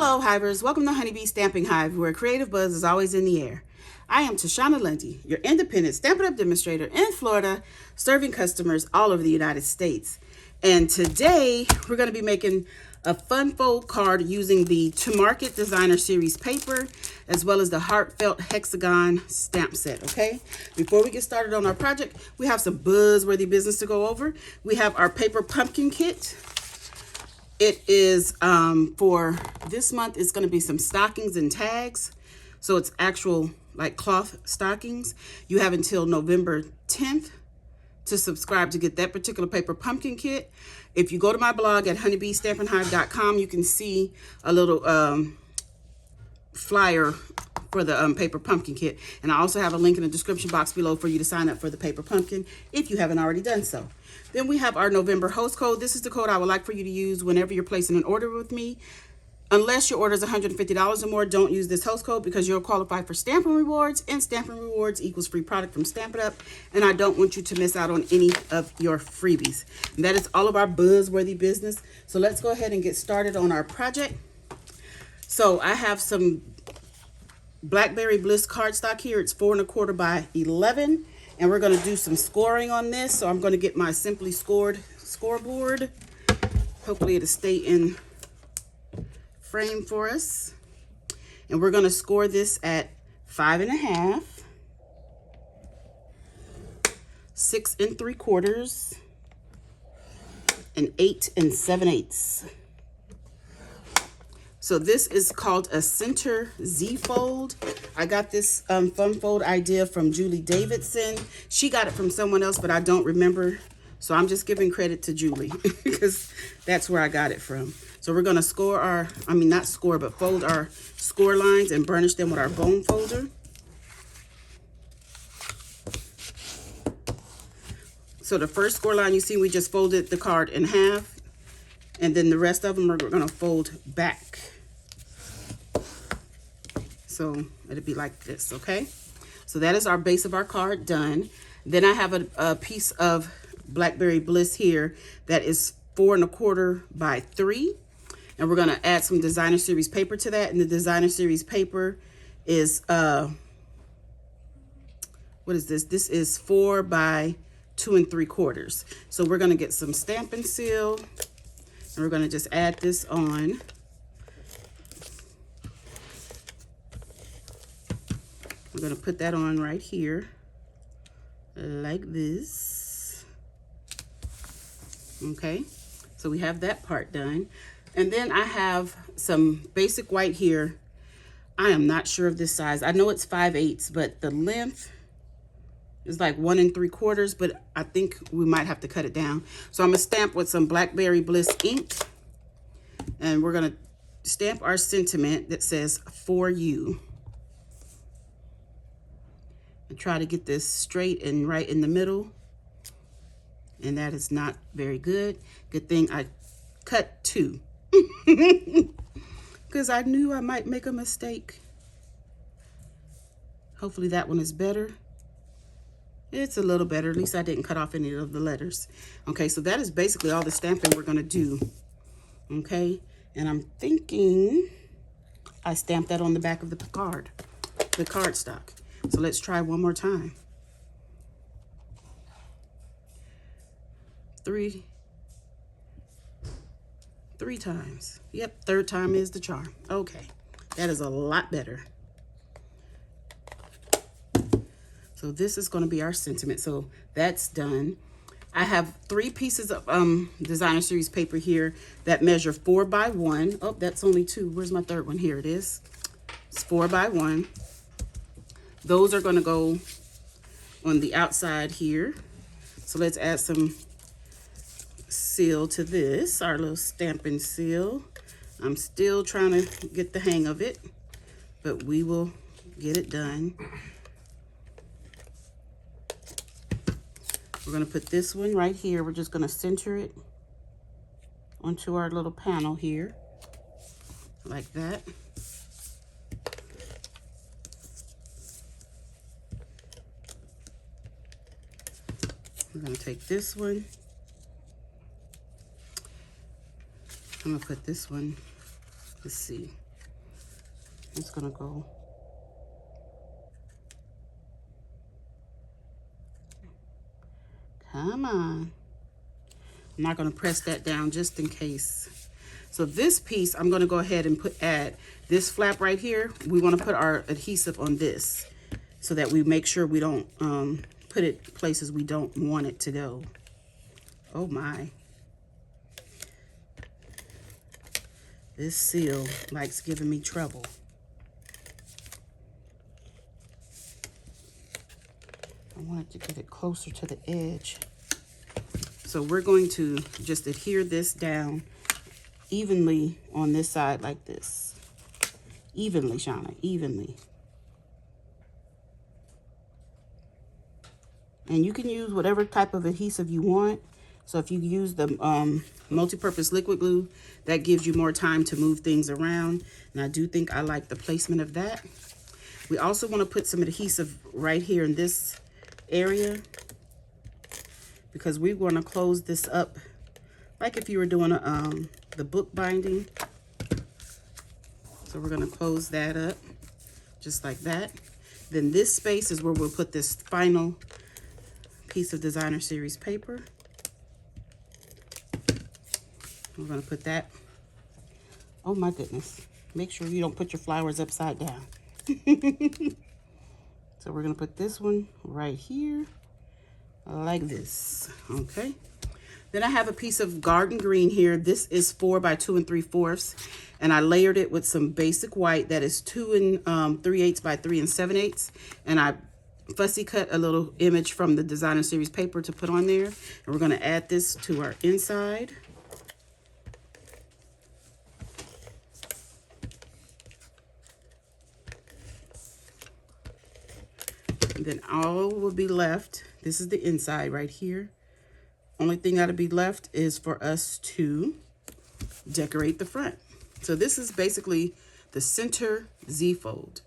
Hello Hivers, welcome to Honeybee Stamping Hive, where creative buzz is always in the air. I am Tashana Lundy, your independent Stampin' Up demonstrator in Florida, serving customers all over the United States. And today we're going to be making a fun fold card using the To Market Designer Series paper, as well as the Heartfelt Hexagon stamp set, okay? Before we get started on our project, we have some buzzworthy business to go over. We have our paper pumpkin kit. It is, for this month, it's going to be some stockings and tags. So it's actual like cloth stockings. You have until November 10th to subscribe to get that particular paper pumpkin kit. If you go to my blog at honeybeestampinghive.com, you can see a little flyer for the paper pumpkin kit. And I also have a link in the description box below for you to sign up for the paper pumpkin if you haven't already done so. Then we have our November host code. This is the code I would like for you to use whenever you're placing an order with me. Unless your order is $150 or more, don't use this host code because you'll qualify for Stampin' Rewards, and Stampin' Rewards equals free product from Stampin' Up, and I don't want you to miss out on any of your freebies. And that is all of our buzzworthy business. So let's go ahead and get started on our project. So I have some Blackberry Bliss cardstock here. It's 4 1/4 by 11, and we're going to do some scoring on this. So I'm going to get my Simply Scored scoreboard. Hopefully it'll stay in frame for us, and we're going to score this at 5 1/2, 6 3/4, and 8 7/8. So this is called a center Z fold. I got this fun fold idea from Julie Davidson. She got it from someone else, but I don't remember. So I'm just giving credit to Julie because that's where I got it from. So we're going to score our, not score, but fold our score lines and burnish them with our bone folder. So the first score line, you see, we just folded the card in half, and then the rest of them we're going to fold back. So it'll be like this, okay? So that is our base of our card done. Then I have a piece of Blackberry Bliss here that is 4 1/4 by 3. And we're going to add some Designer Series paper to that. And the Designer Series paper is, what is this? This is 4 by 2 3/4. So we're going to get some Stampin' Seal. And we're going to just add this on. We're going to put that on right here. Like this. Okay. So we have that part done. And then I have some basic white here. I am not sure of this size. I know it's 5/8, but the length is like 1 3/4, but I think we might have to cut it down. So I'm gonna stamp with some Blackberry Bliss ink, and we're gonna stamp our sentiment that says "For You." And try to get this straight and right in the middle. And that is not very good. Good thing I cut 2. Because I knew I might make a mistake. Hopefully that one is better. It's a little better. At least I didn't cut off any of the letters. Okay, so that is basically all the stamping we're going to do. Okay, and I'm thinking I stamped that on the back of the card, the cardstock. So let's try one more time. 3 times. Yep, third time is the charm. Okay, that is a lot better. So this is going to be our sentiment. So that's done. I have 3 pieces of Designer Series paper here that measure 4 by 1. Oh, that's only 2. Where's my third one? Here it is. It's 4 by 1. Those are going to go on the outside here. So let's add some seal to this, our little Stampin' Seal. I'm still trying to get the hang of it, but we will get it done. We're going to put this one right here. We're just going to center it onto our little panel here, like that. We're going to take this one. I'm going to put this one, let's see. It's gonna go. Come on. I'm not gonna press that down just in case. So this piece, I'm gonna go ahead and add this flap right here. We wanna put our adhesive on this so that we make sure we don't put it places we don't want it to go. Oh my. This seal likes giving me trouble. I wanted to get it closer to the edge. So we're going to just adhere this down evenly on this side like this. Evenly, Shauna, evenly. And you can use whatever type of adhesive you want. So if you use the multi-purpose liquid glue, that gives you more time to move things around. And I do think I like the placement of that. We also want to put some adhesive right here in this area, because we want to close this up like if you were doing the book binding. So we're going to close that up just like that. Then this space is where we'll put this final piece of designer series paper. We're going to put that. Oh my goodness. Make sure you don't put your flowers upside down. So we're going to put this one right here like this. Okay. Then I have a piece of garden green here. This is 4 by 2 3/4, and I layered it with some basic white that is 2 3/8 by 3 7/8, and I fussy cut a little image from the designer series paper to put on there. And we're going to add this to our inside. And then all will be left. This is the inside right here. Only thing that'll be left is for us to decorate the front. So this is basically the center Z-fold.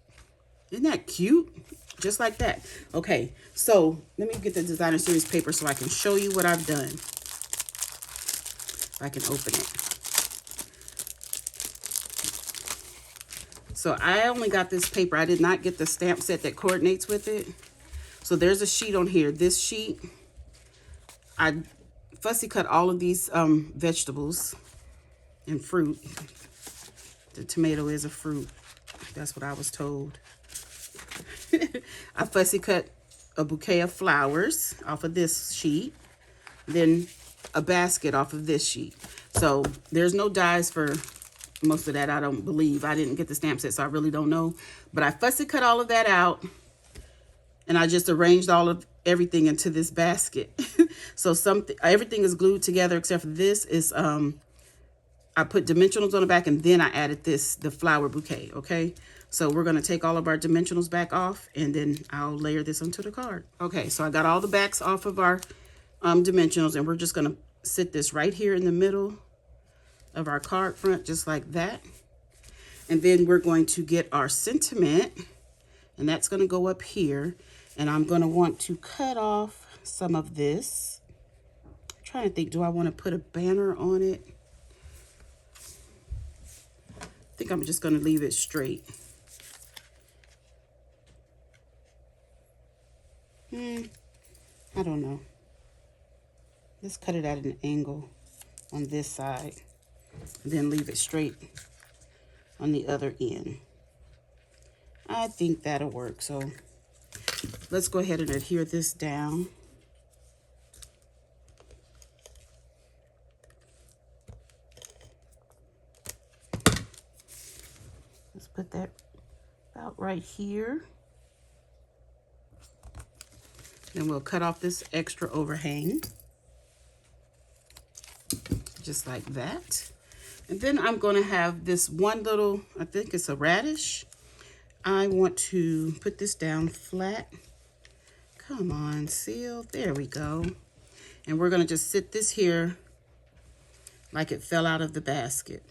Isn't that cute? Just like that. Okay, so let me get the designer series paper so I can show you what I've done. If I can open it. So I only got this paper. I did not get the stamp set that coordinates with it. So there's a sheet on here. This sheet, I fussy cut all of these vegetables and fruit. The tomato is a fruit. That's what I was told. I fussy cut a bouquet of flowers off of this sheet. Then a basket off of this sheet. So there's no dies for most of that, I don't believe. I didn't get the stamp set, so I really don't know. But I fussy cut all of that out. And I just arranged all of everything into this basket. So everything is glued together except for this is, I put dimensionals on the back and then I added the flower bouquet, okay? So we're gonna take all of our dimensionals back off and then I'll layer this onto the card. Okay, so I got all the backs off of our dimensionals and we're just gonna sit this right here in the middle of our card front, just like that. And then we're going to get our sentiment, and that's gonna go up here. And I'm gonna want to cut off some of this. I'm trying to think, do I wanna put a banner on it? I think I'm just gonna leave it straight. I don't know. Let's cut it at an angle on this side, and then leave it straight on the other end. I think that'll work. So let's go ahead and adhere this down. Let's put that about right here. Then we'll cut off this extra overhang. Just like that. And then I'm going to have this one little, I think it's a radish. I want to put this down flat. Come on, seal. There we go. And we're going to just sit this here like it fell out of the basket.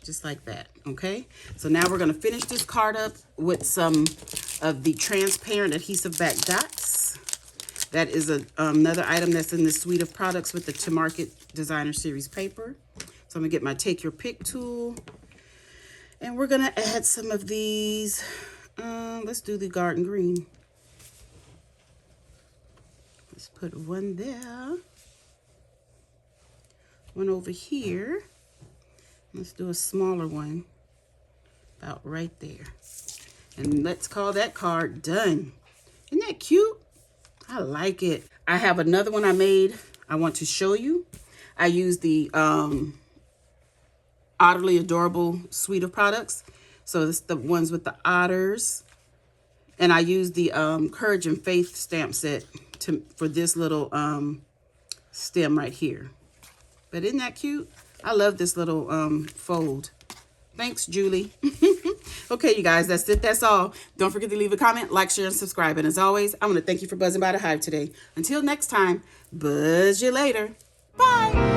Just like that, okay? So now we're going to finish this card up with some of the transparent adhesive-backed dots. That is another item that's in the suite of products with the To Market Designer Series paper. So I'm going to get my Take Your Pick tool. And we're gonna add some of these. Let's do the garden green. Let's put one there. One over here. Let's do a smaller one. About right there. And let's call that card done. Isn't that cute? I like it. I have another one I made I want to show you. I use the Otterly Adorable suite of products. So it's the ones with the otters. And I use the Courage and Faith stamp set for this little stem right here. But isn't that cute? I love this little fold. Thanks, Julie. Okay, you guys, that's it. That's all. Don't forget to leave a comment, like, share, and subscribe. And as always, I want to thank you for buzzing by the Hive today. Until next time, buzz you later. Bye.